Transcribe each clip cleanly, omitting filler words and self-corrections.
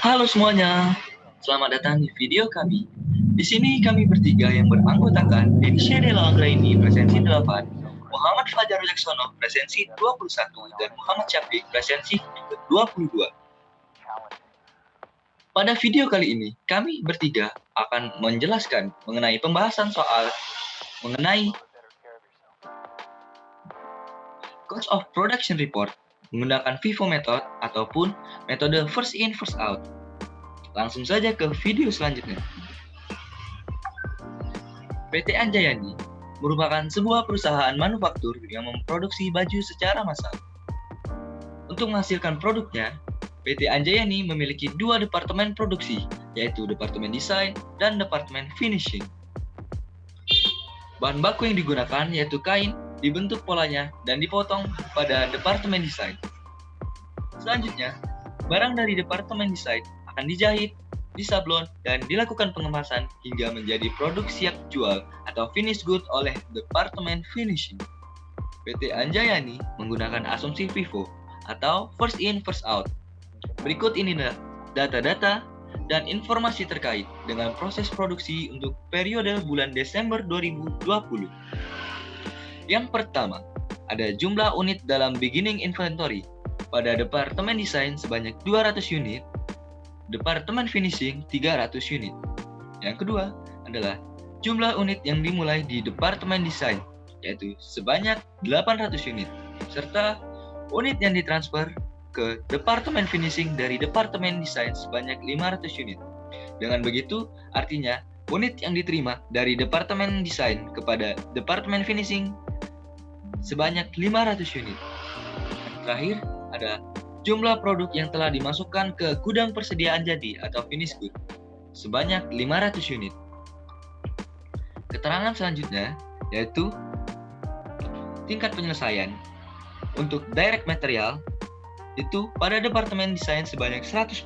Halo semuanya, selamat datang di video kami. Di sini kami bertiga yang beranggotakan Denisha Della Anggraini presensi 8, Muhammad Fajar Wicaksono presensi 21, dan Muhammad Syafiq presensi 22. Pada video kali ini, kami bertiga akan menjelaskan mengenai pembahasan soal mengenai Cost of Production Report menggunakan FIFO method ataupun metode first in first out. Langsung saja ke video selanjutnya. PT Anjayani merupakan sebuah perusahaan manufaktur yang memproduksi baju secara massal. Untuk menghasilkan produknya, PT Anjayani memiliki dua departemen produksi, yaitu Departemen Desain dan Departemen Finishing. Bahan baku yang digunakan yaitu kain, dibentuk polanya, dan dipotong pada Departemen Desain. Selanjutnya, barang dari Departemen Desain akan dijahit, disablon, dan dilakukan pengemasan hingga menjadi produk siap jual atau finished good oleh Departemen Finishing. PT Anjayani menggunakan asumsi FIFO atau first in first out. Berikut ini data-data dan informasi terkait dengan proses produksi untuk periode bulan Desember 2020. Yang pertama, ada jumlah unit dalam beginning inventory. Pada Departemen Desain sebanyak 200 unit, Departemen Finishing 300 unit. Yang kedua adalah jumlah unit yang dimulai di Departemen Desain, yaitu sebanyak 800 unit, serta unit yang ditransfer ke Departemen Finishing dari Departemen Desain sebanyak 500 unit. Dengan begitu, artinya unit yang diterima dari Departemen Desain kepada Departemen Finishing sebanyak 500 unit. Terakhir, ada jumlah produk yang telah dimasukkan ke gudang persediaan jadi atau finished good sebanyak 500 unit. Keterangan selanjutnya yaitu tingkat penyelesaian. Untuk direct material itu pada Departemen Desain sebanyak 100%,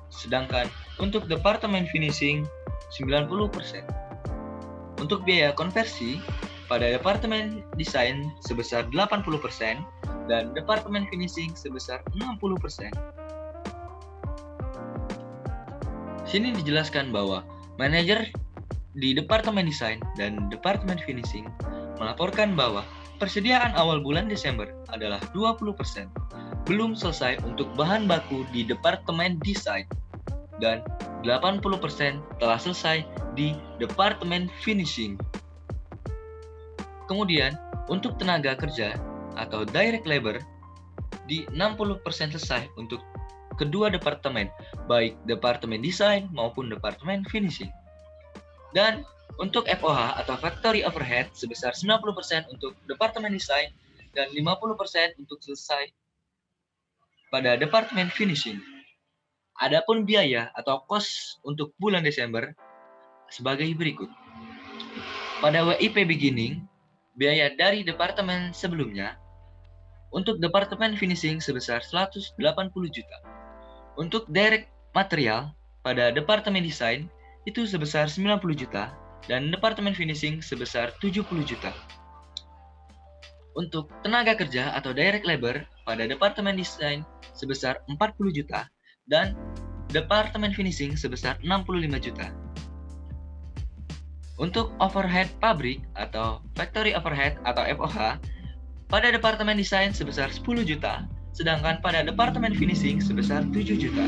sedangkan untuk Departemen Finishing 90%. Untuk biaya konversi pada Departemen Desain sebesar 80% dan Departemen Finishing sebesar 60%. Sini dijelaskan bahwa manajer di Departemen Desain dan Departemen Finishing melaporkan bahwa persediaan awal bulan Desember adalah 20%, belum selesai untuk bahan baku di Departemen Desain, dan 80% telah selesai di Departemen Finishing. Kemudian, untuk tenaga kerja atau direct labor, di 60% selesai untuk kedua departemen, baik Departemen Desain maupun Departemen Finishing. Dan untuk FOH atau Factory Overhead sebesar 90% untuk Departemen Desain dan 50% untuk selesai pada Departemen Finishing. Adapun biaya atau cost untuk bulan Desember sebagai berikut. Pada WIP beginning, biaya dari departemen sebelumnya untuk Departemen Finishing sebesar 180 juta. Untuk direct material pada Departemen Desain itu sebesar 90 juta dan Departemen Finishing sebesar 70 juta. Untuk tenaga kerja atau direct labor pada Departemen Desain sebesar 40 juta dan Departemen Finishing sebesar 65 juta. Untuk overhead pabrik atau factory overhead atau FOH pada Departemen Desain sebesar 10 juta, sedangkan pada Departemen Finishing sebesar 7 juta.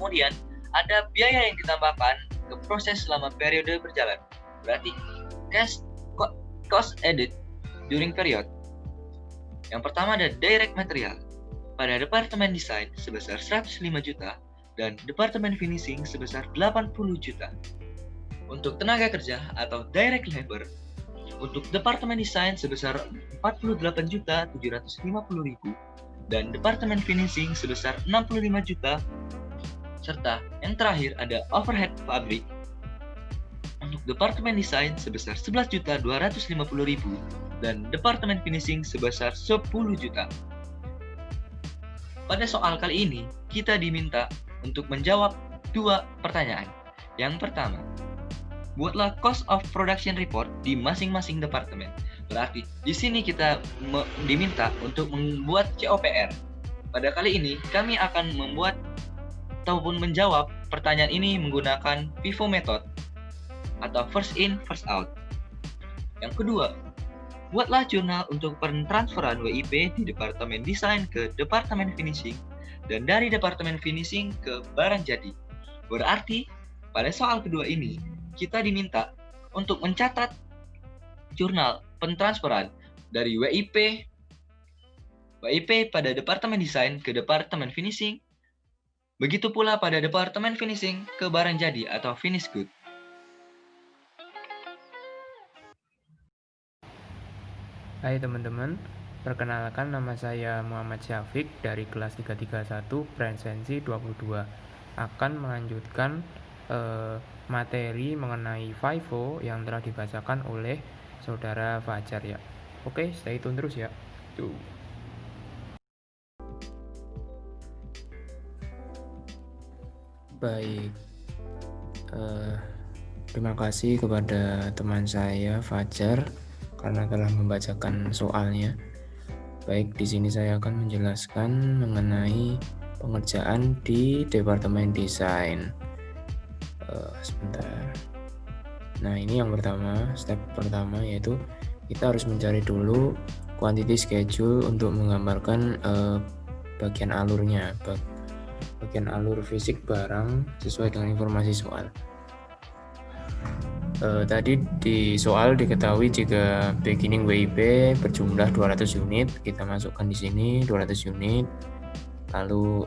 Kemudian, ada biaya yang ditambahkan ke proses selama periode berjalan. Berarti, cost added during period. Yang pertama ada direct material. Pada Departemen Desain sebesar 105 juta dan Departemen Finishing sebesar 80 juta. Untuk tenaga kerja atau direct labor, untuk Departemen Desain sebesar 48.750.000 dan Departemen Finishing sebesar 65 juta. Serta yang terakhir ada overhead pabrik. Untuk Departemen Desain sebesar 11.250.000 dan Departemen Finishing sebesar 10 juta. Pada soal kali ini, kita diminta untuk menjawab dua pertanyaan. Yang pertama, buatlah cost of production report di masing-masing departemen. Berarti di sini kita diminta untuk membuat COPR. Pada kali ini kami akan membuat ataupun menjawab pertanyaan ini menggunakan FIFO method atau first in, first out. Yang kedua, buatlah jurnal untuk pentransferan WIP di Departemen Desain ke Departemen Finishing dan dari Departemen Finishing ke barang jadi. Berarti, pada soal kedua ini, kita diminta untuk mencatat jurnal pentransferan dari WIP pada Departemen Desain ke Departemen Finishing, begitu pula pada Departemen Finishing ke barang jadi atau finished good. Hai teman-teman, perkenalkan nama saya Muhammad Syafiq dari kelas 331 Presensi 22. Akan melanjutkan materi mengenai FIFO yang telah dibacakan oleh saudara Fajar ya. Oke, stay tune terus ya. Tuh. Baik, terima kasih kepada teman saya Fajar karena telah membacakan soalnya. Baik, di sini saya akan menjelaskan mengenai pengerjaan di Departemen Desain. Sebentar. Nah, ini yang pertama, step pertama yaitu kita harus mencari dulu quantity schedule untuk menggambarkan bagian alurnya, bagian alur fisik barang sesuai dengan informasi soal. Tadi di soal diketahui jika beginning WIP berjumlah 200 unit, kita masukkan di sini 200 unit. Lalu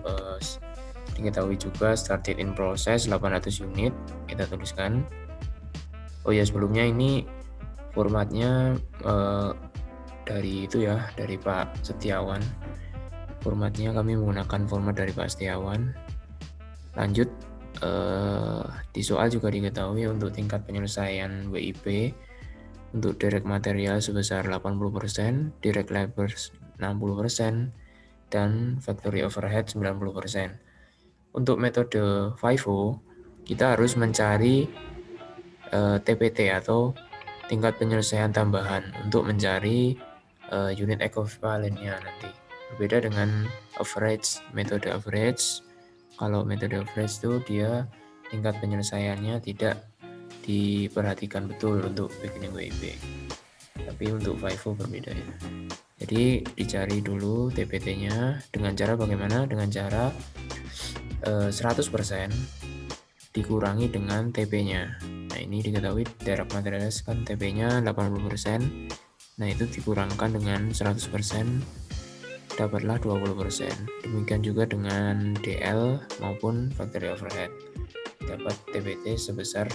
diketahui juga started in process 800 unit, kita tuliskan. Oh ya, sebelumnya ini formatnya dari Pak Setiawan. Formatnya kami menggunakan format dari Pak Setiawan. Lanjut, di soal juga diketahui untuk tingkat penyelesaian WIP untuk direct material sebesar 80%, direct labor 60%, dan factory overhead 90%. Untuk metode FIFO, kita harus mencari TPT atau tingkat penyelesaian tambahan untuk mencari unit equivalent-nya nanti. Berbeda dengan metode average. Kalau metode average itu dia tingkat penyelesaiannya tidak diperhatikan betul untuk beginning WIP. Tapi untuk FIFO berbeda ya. Jadi dicari dulu TPT-nya dengan cara bagaimana? Dengan cara 100% dikurangi dengan TP-nya. Nah, ini diketahui direct materials kan TP-nya 80%. Nah, itu dikurangkan dengan 100%. Dapatlah 20%. Demikian juga dengan DL maupun factory overhead. Dapat TPT sebesar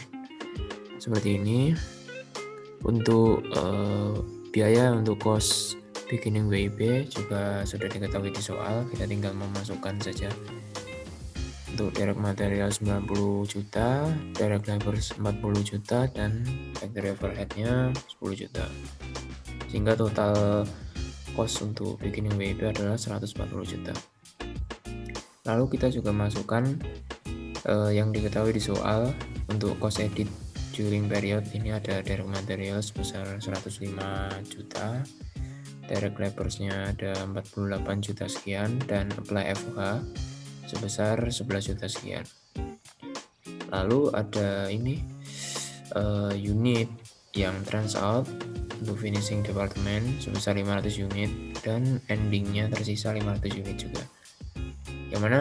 seperti ini. Untuk biaya untuk cost beginning WIP juga sudah diketahui di soal, kita tinggal memasukkan saja. Untuk direct material 90 juta, direct labor 40 juta, dan factory overhead-nya 10 juta. Sehingga total cost untuk beginning WIP adalah 140 juta. Lalu kita juga masukkan yang diketahui di soal untuk cost edit during period. Ini ada direct material sebesar 105 juta, direct labors-nya ada 48 juta sekian, dan apply FH sebesar 11 juta sekian. Lalu ada ini unit yang turns out untuk finishing department sebesar 500 unit dan endingnya tersisa 500 unit juga. Yang mana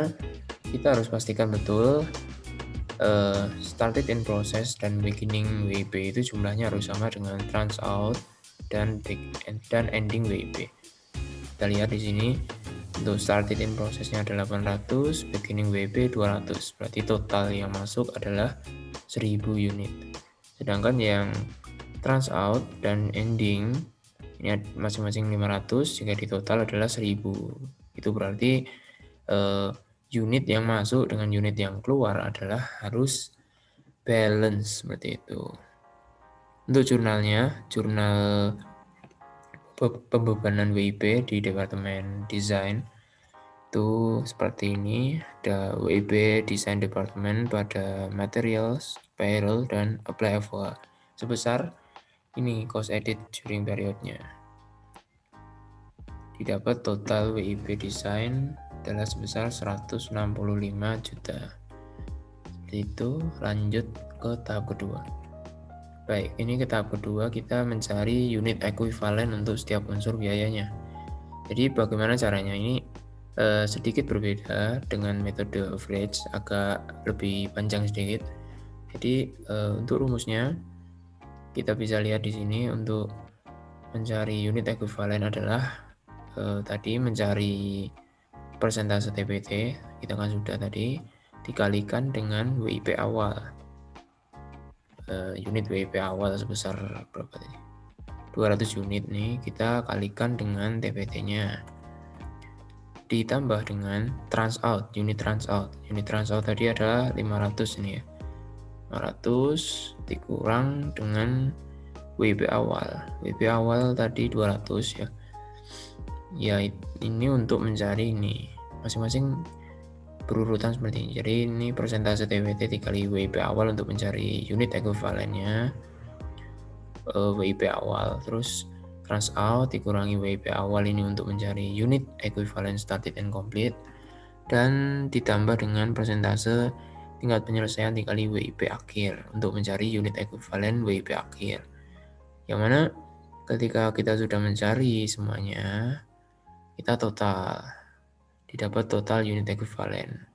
kita harus pastikan betul started in process dan beginning WIP itu jumlahnya harus sama dengan turns out dan ending WIP. Kita lihat di sini untuk started in process-nya ada 800, beginning WIP 200. Berarti total yang masuk adalah 1000 unit. Sedangkan yang turns out dan ending ini masing-masing 500, jika di total adalah 1000. Itu berarti unit yang masuk dengan unit yang keluar adalah harus balance seperti itu. Untuk jurnalnya, jurnal pembebanan WIP di Departemen Desain itu seperti ini. Ada WIP Desain Department pada Materials, Payroll, dan Apply FH sebesar ini cost edit during periodnya. Didapat total WIP Desain adalah sebesar 165 juta. Seperti itu, lanjut ke tahap kedua. Baik, ini ke tahap kedua kita mencari unit ekuivalen untuk setiap unsur biayanya. Jadi bagaimana caranya? Ini sedikit berbeda dengan metode average, agak lebih panjang sedikit. Jadi untuk rumusnya kita bisa lihat di sini. Untuk mencari unit ekuivalen adalah tadi mencari persentase TPT, kita kan sudah tadi, dikalikan dengan WIP awal. Unit WIP awal sebesar berapa tadi? 200 unit nih, kita kalikan dengan TPT-nya. Ditambah dengan transout, unit transout. Unit transout tadi ada 500 ini ya. 500 dikurang dengan WIP awal. WIP awal tadi 200 ya. Ya, ini untuk mencari ini. Masing-masing berurutan seperti ini. Jadi ini persentase TWT dikali WIP awal untuk mencari unit ekuivalennya, WIP awal, terus transout dikurangi WIP awal ini untuk mencari unit ekuivalen started and complete, dan ditambah dengan persentase tingkat penyelesaian dikali WIP akhir untuk mencari unit ekuivalen WIP akhir. Yang mana ketika kita sudah mencari semuanya, kita didapat total unit ekuivalen.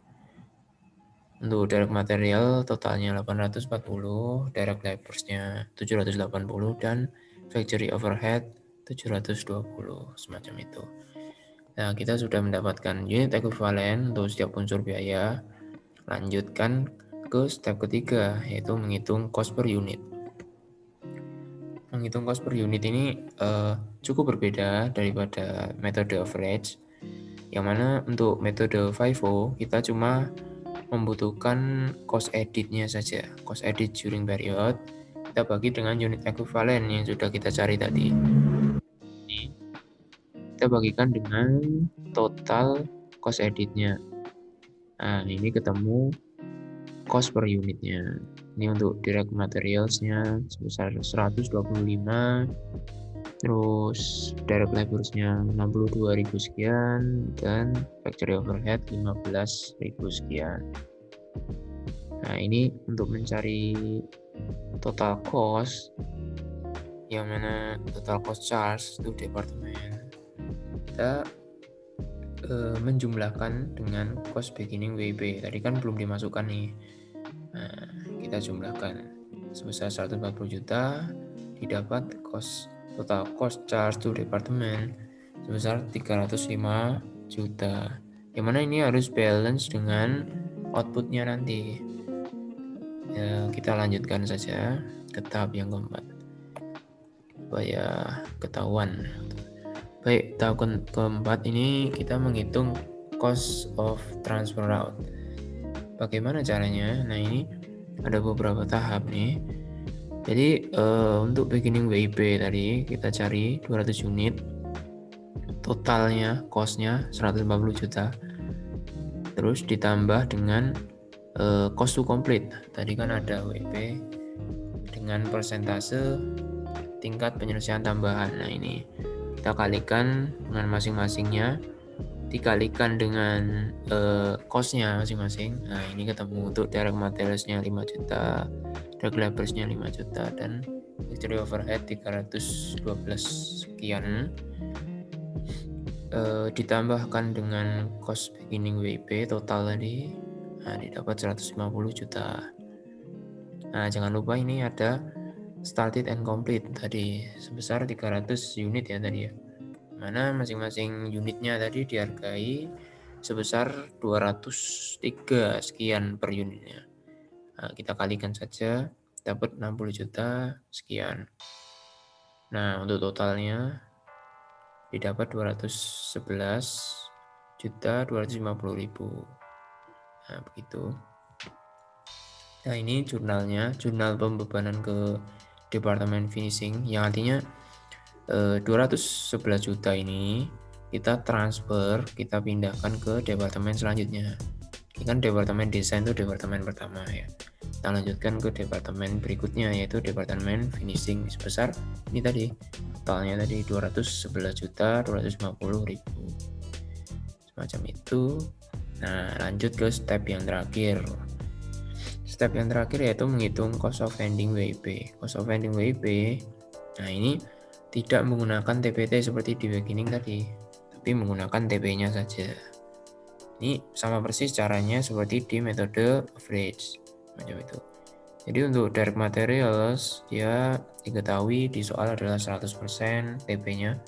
Untuk direct material totalnya 840, direct labors-nya 780, dan factory overhead 720, semacam itu. Nah, kita sudah mendapatkan unit ekuivalen untuk setiap unsur biaya. Lanjutkan ke step ketiga, yaitu menghitung cost per unit. Menghitung cost per unit ini cukup berbeda daripada metode average, yang mana untuk metode FIFO kita cuma membutuhkan cost edit-nya saja. Cost edit during period kita bagi dengan unit ekuivalen yang sudah kita cari tadi. Ini kita bagikan dengan total cost edit-nya. Nah, ini ketemu cost per unitnya. Ini untuk direct materials-nya sebesar 125, terus direct labors-nya 62.000 sekian, dan factory overhead 15.000 sekian. Nah, ini untuk mencari total cost, yang mana total cost charge untuk departemen, kita menjumlahkan dengan cost beginning WIP. Tadi kan belum dimasukkan nih. Nah, kita jumlahkan sebesar 140 juta, didapat total cost charge to departemen sebesar 305 juta. Yang mana ini harus balance dengan outputnya nanti. Ya, kita lanjutkan saja ke tahap yang keempat supaya ketahuan. Baik, tahap keempat ini kita menghitung cost of transfer route. Bagaimana caranya? Nah, ini ada beberapa tahap nih. Jadi untuk beginning WIP tadi kita cari 200 unit, totalnya costnya 150 juta, terus ditambah dengan cost to complete. Tadi kan ada WIP dengan persentase tingkat penyelesaian tambahan. Nah, ini kita kalikan dengan masing-masingnya, dikalikan dengan cost-nya masing-masing. Nah, ini ketemu untuk direct materials-nya 5 juta, direct labors-nya 5 juta, dan factory overhead 312 sekian. Ditambahkan dengan cost beginning WIP total tadi, nah, didapat 150 juta. Nah, jangan lupa ini ada started and complete tadi sebesar 300 unit ya tadi ya, mana masing-masing unitnya tadi dihargai sebesar 203 sekian per unitnya. Nah, kita kalikan saja, dapat 60 juta sekian. Nah, untuk totalnya didapat 211 juta 250 ribu. Nah, begitu. Nah, ini jurnalnya, jurnal pembebanan ke departemen finishing, yang artinya 211 juta ini kita transfer, kita pindahkan ke departemen selanjutnya. Ini kan departemen desain itu departemen pertama ya. Kita lanjutkan ke departemen berikutnya, yaitu departemen finishing sebesar ini tadi, totalnya tadi 211 juta 250 ribu. Macam itu. Nah, lanjut ke step yang terakhir. Step yang terakhir yaitu menghitung cost of funding WIP. Cost of funding WIP, nah ini tidak menggunakan TPT seperti di beginning tadi, tapi menggunakan TP-nya saja. Ini sama persis caranya seperti di metode average, macam itu. Jadi untuk direct materials, dia diketahui di soal adalah 100% TP-nya,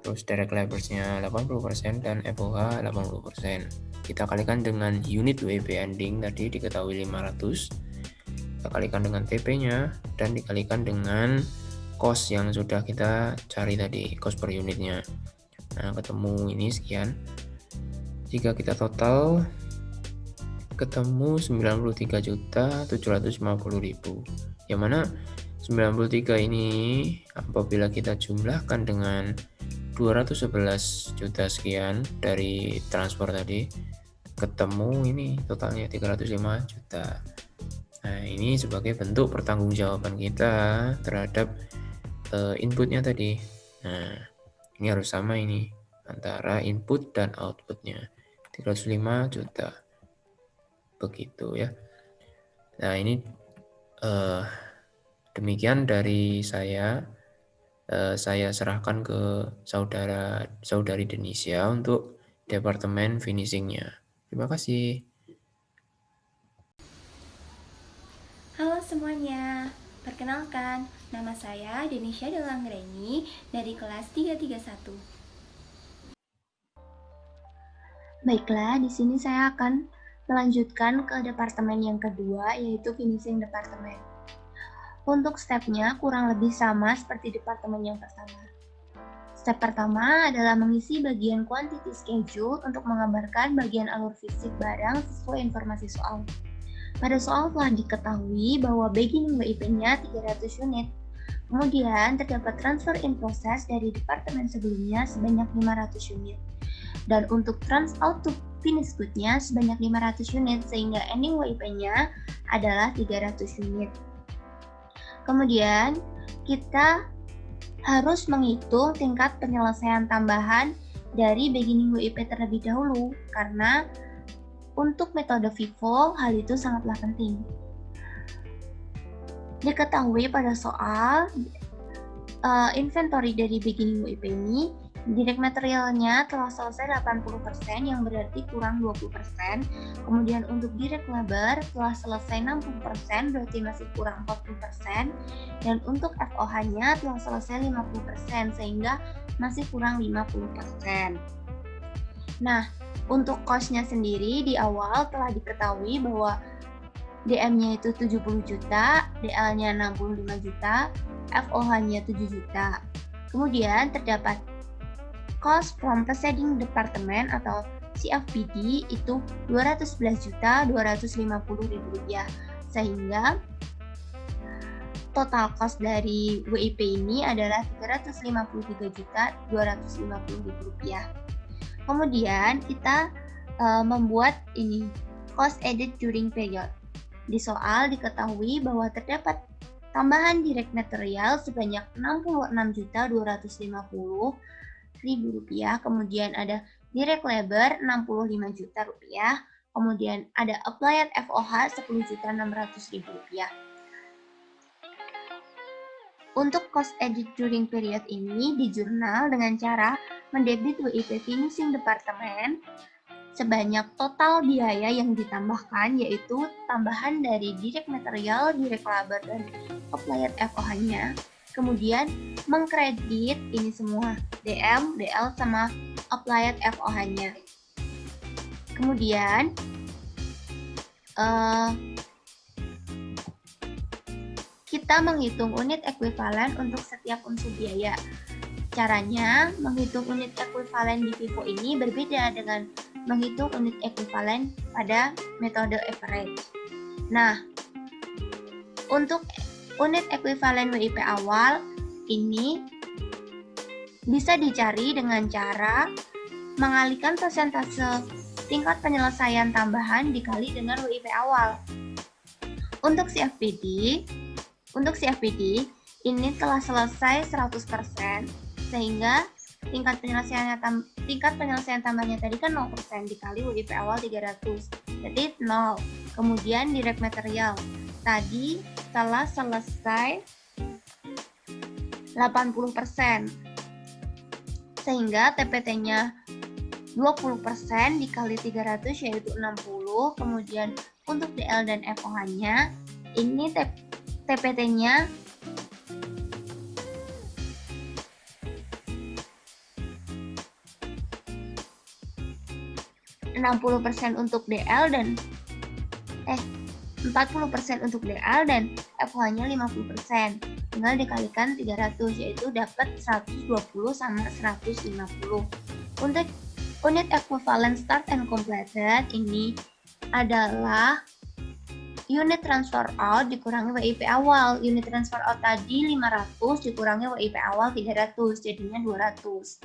terus direct labors-nya 80% dan FOH 80%. Kita kalikan dengan unit WIP ending tadi diketahui 500. Kita kalikan dengan TP-nya dan dikalikan dengan cost yang sudah kita cari tadi, cost per unitnya. Nah, ketemu ini sekian. Jika kita total ketemu 93.750.000. Yang mana 93 ini apabila kita jumlahkan dengan 211 juta sekian dari transfer tadi, ketemu ini totalnya 305 juta. Nah, ini sebagai bentuk pertanggungjawaban kita terhadap inputnya tadi. Nah, ini harus sama ini antara input dan outputnya, 305 juta. Begitu ya. Nah, ini demikian dari saya. Saya serahkan ke saudari Denisha untuk departemen finishingnya. Terima kasih. Halo semuanya, perkenalkan, nama saya Denisha Delanggreni dari kelas 331. Baiklah, di sini saya akan melanjutkan ke departemen yang kedua, yaitu finishing departemen. Untuk stepnya kurang lebih sama seperti departemen yang pertama. Step pertama adalah mengisi bagian quantity schedule untuk menggambarkan bagian alur fisik barang sesuai informasi soal. Pada soal telah diketahui bahwa beginning WIP-nya 300 unit. Kemudian terdapat transfer in process dari departemen sebelumnya sebanyak 500 unit. Dan untuk trans out to finish good-nya sebanyak 500 unit, sehingga ending WIP-nya adalah 300 unit. Kemudian kita harus menghitung tingkat penyelesaian tambahan dari beginning WIP terlebih dahulu, karena untuk metode FIFO hal itu sangatlah penting. Diketahui pada soal inventory dari beginning WIP ini, direct materialnya telah selesai 80%, yang berarti kurang 20%. Kemudian untuk direct labor telah selesai 60%, berarti masih kurang 40%. Dan untuk FOH-nya telah selesai 50%, sehingga masih kurang 50%. Nah, untuk cost-nya sendiri di awal telah diketahui bahwa DM-nya itu 70 juta, DL-nya 65 juta, FOH-nya 7 juta. Kemudian terdapat cost from proceeding department atau CFPD itu 211.250.000 rupiah, sehingga total cost dari WIP ini adalah 353.250.000 rupiah. Kemudian kita membuat ini cost added during period. Di soal diketahui bahwa terdapat tambahan direct material sebanyak 66.250.000 rupiah, kemudian ada direct labor 65 juta rupiah, kemudian ada applied FOH 10.600.000 rupiah. Untuk cost added during period ini dijurnal dengan cara mendebit WIP finishing departemen sebanyak total biaya yang ditambahkan, yaitu tambahan dari direct material, direct labor, dan applied FOH-nya. Kemudian mengkredit ini semua DM, DL, sama applied FOH-nya. Kemudian kita menghitung unit ekuivalen untuk setiap unsur biaya. Caranya, menghitung unit ekuivalen di FIFO ini berbeda dengan menghitung unit ekuivalen pada metode average. Nah, untuk unit ekuivalen WIP awal ini bisa dicari dengan cara mengalihkan persentase tingkat penyelesaian tambahan dikali dengan WIP awal. Untuk CFPD ini telah selesai 100%, sehingga tingkat penyelesaian tambahnya tadi kan 0% dikali WIP awal 300, jadi 0. Kemudian direct material tadi telah selesai 80%, sehingga TPT-nya 20% dikali 300 yaitu 60. Kemudian untuk DL dan FOH-nya ini TPT-nya 60% untuk DL dan 40% untuk DL dan FOH-nya 50%. Tinggal dikalikan 300 yaitu dapat 120 sama 150. Untuk unit ekuivalen start and completed ini adalah unit transfer out dikurangi WIP awal. Unit transfer out tadi 500 dikurangi WIP awal 300, jadinya 200.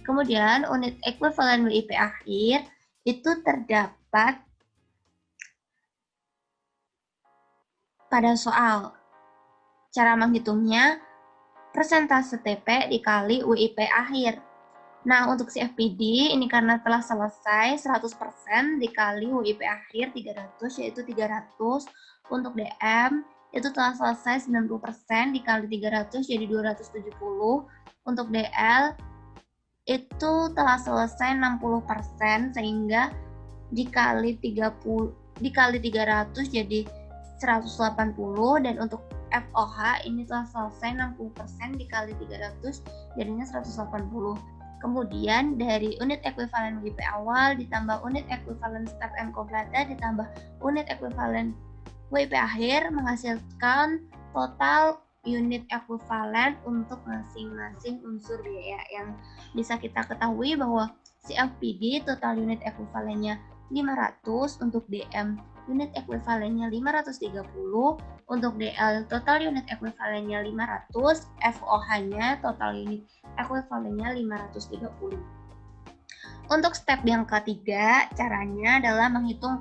Kemudian unit ekuivalen WIP akhir itu terdapat pada soal. Cara menghitungnya persentase TP dikali WIP akhir. Nah, untuk CFPD ini karena telah selesai 100% dikali WIP akhir 300 yaitu 300. Untuk DM itu telah selesai 90% dikali 300 jadi 270. Untuk DL itu telah selesai 60% sehingga dikali 300 jadi 180, dan untuk FOH ini telah selesai 60% dikali 300 jadinya 180. Kemudian dari unit ekuivalen WIP awal ditambah unit ekuivalen start and completed ditambah unit ekuivalen WIP akhir menghasilkan total unit ekuivalen untuk masing-masing unsur biaya. Yang bisa kita ketahui bahwa CFPD total unit ekuivalennya 500, untuk DM unit ekuivalennya 530, untuk DL total unit ekuivalennya 500, FOH-nya total unit ekuivalennya 530. Untuk step yang ketiga, caranya adalah menghitung